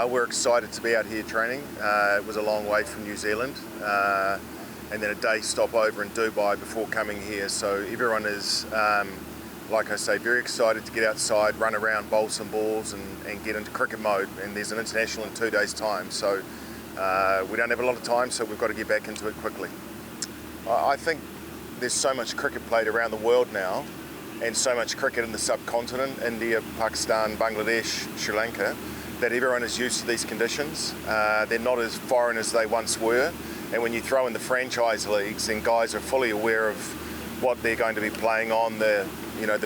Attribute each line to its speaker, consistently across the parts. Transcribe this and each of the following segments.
Speaker 1: We're excited to be out here training. It was a long way from New Zealand, and then a day stop over in Dubai before coming here. So everyone is, like I say, very excited to get outside, run around, bowl some balls and get into cricket mode. And there's an international in 2 days' time, so we don't have a lot of time, so we've got to get back into it quickly. I think there's so much cricket played around the world now, and so much cricket in the subcontinent, India, Pakistan, Bangladesh, Sri Lanka, that everyone is used to these conditions. They're not as foreign as they once were, and when you throw in the franchise leagues, then guys are fully aware of what they're going to be playing on, the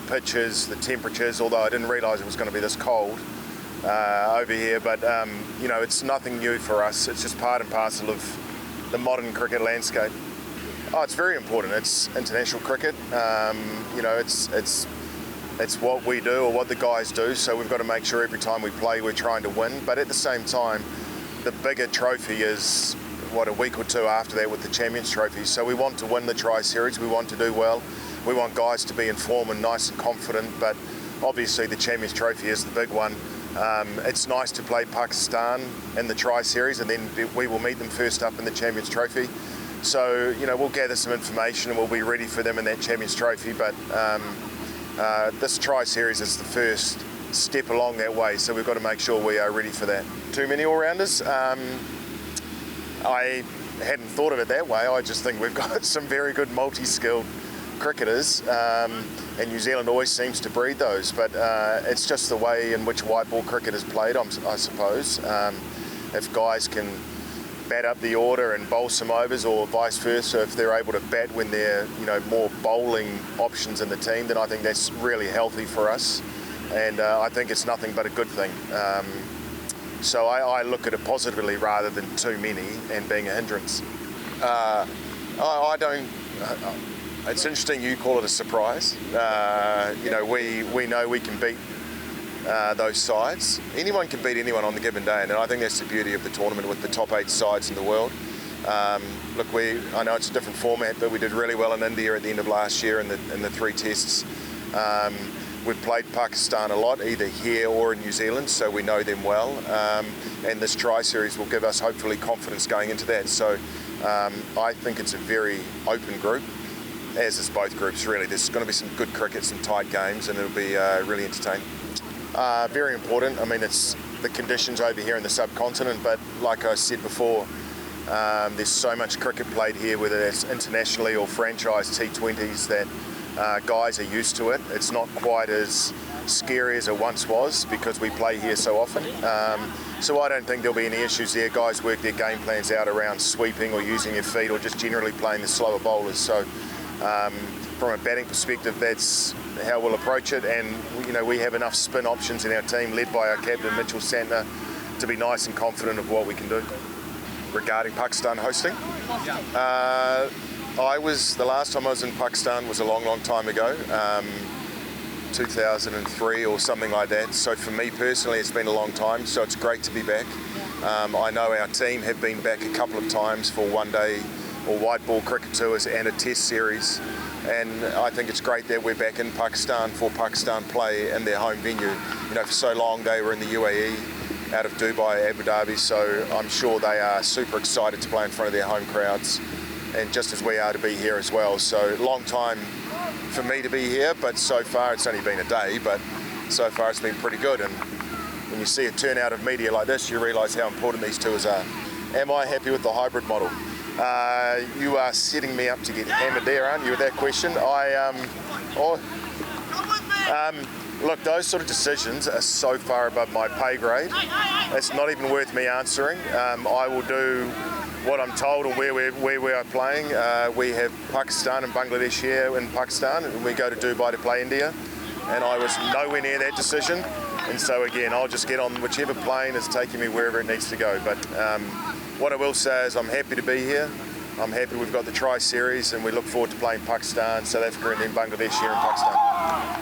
Speaker 1: pitches, the temperatures, although I didn't realise it was going to be this cold over here, but it's nothing new for us. It's just part and parcel of the modern cricket landscape. Oh, it's very important. It's international cricket. It's what we do or what the guys do, so we've got to make sure every time we play we're trying to win. But at the same time, the bigger trophy is, a week or two after that with the Champions Trophy. So we want to win the Tri-Series, we want to do well. We want guys to be in form and nice and confident, but obviously the Champions Trophy is the big one. It's nice to play Pakistan in the Tri-Series, and then we will meet them first up in the Champions Trophy. So, we'll gather some information and we'll be ready for them in that Champions Trophy, but this Tri-Series is the first step along that way, so we've got to make sure we are ready for that. Too many all-rounders? I hadn't thought of it that way. I just think we've got some very good multi-skilled cricketers, and New Zealand always seems to breed those, but it's just the way in which white ball cricket is played, I suppose. If guys can bat up the order and bowl some overs, or vice versa, if they're able to bat when they're more bowling options in the team, then I think that's really healthy for us, and I think it's nothing but a good thing. So I look at it positively rather than too many and being a hindrance. I don't. It's interesting you call it a surprise. We know we can beat those sides. Anyone can beat anyone on the given day, and I think that's the beauty of the tournament with the top 8 sides in the world. Look, I know it's a different format, but we did really well in India at the end of last year in the 3 tests. We've played Pakistan a lot, either here or in New Zealand, so we know them well. And this Tri-Series will give us hopefully confidence going into that. So I think it's a very open group, as is both groups really. There's going to be some good cricket, some tight games, and it'll be really entertaining. Very important. I mean, it's the conditions over here in the subcontinent, but like I said before, there's so much cricket played here, whether it's internationally or franchise T20s, that guys are used to it. It's not quite as scary as it once was because we play here so often. So I don't think there'll be any issues there. Guys work their game plans out around sweeping or using their feet or just generally playing the slower bowlers. So from a batting perspective, that's how we'll approach it. And we have enough spin options in our team, led by our captain Mitchell Santner, to be nice and confident of what we can do. Regarding Pakistan hosting, the last time I was in Pakistan was a long time ago, 2003 or something like that. So for me personally, it's been a long time, so it's great to be back. I know our team have been back a couple of times for one-day or white ball cricket tours and a test series, and I think it's great that we're back in Pakistan for Pakistan play in their home venue. For so long they were in the UAE, out of Dubai, Abu Dhabi, so I'm sure they are super excited to play in front of their home crowds, and just as we are to be here as well. So long time for me to be here, but so far it's only been a day, but so far it's been pretty good. And when you see a turnout of media like this, you realise how important these tours are. Am I happy with the hybrid model? You are setting me up to get hammered there, aren't you, with that question? Look, those sort of decisions are so far above my pay grade. It's not even worth me answering. I will do what I'm told and where we are playing. We have Pakistan and Bangladesh here in Pakistan, and we go to Dubai to play India. And I was nowhere near that decision. And so again, I'll just get on whichever plane is taking me wherever it needs to go. But what I will say is I'm happy to be here. I'm happy we've got the Tri-Series, and we look forward to playing Pakistan, South Africa, and then Bangladesh here in Pakistan.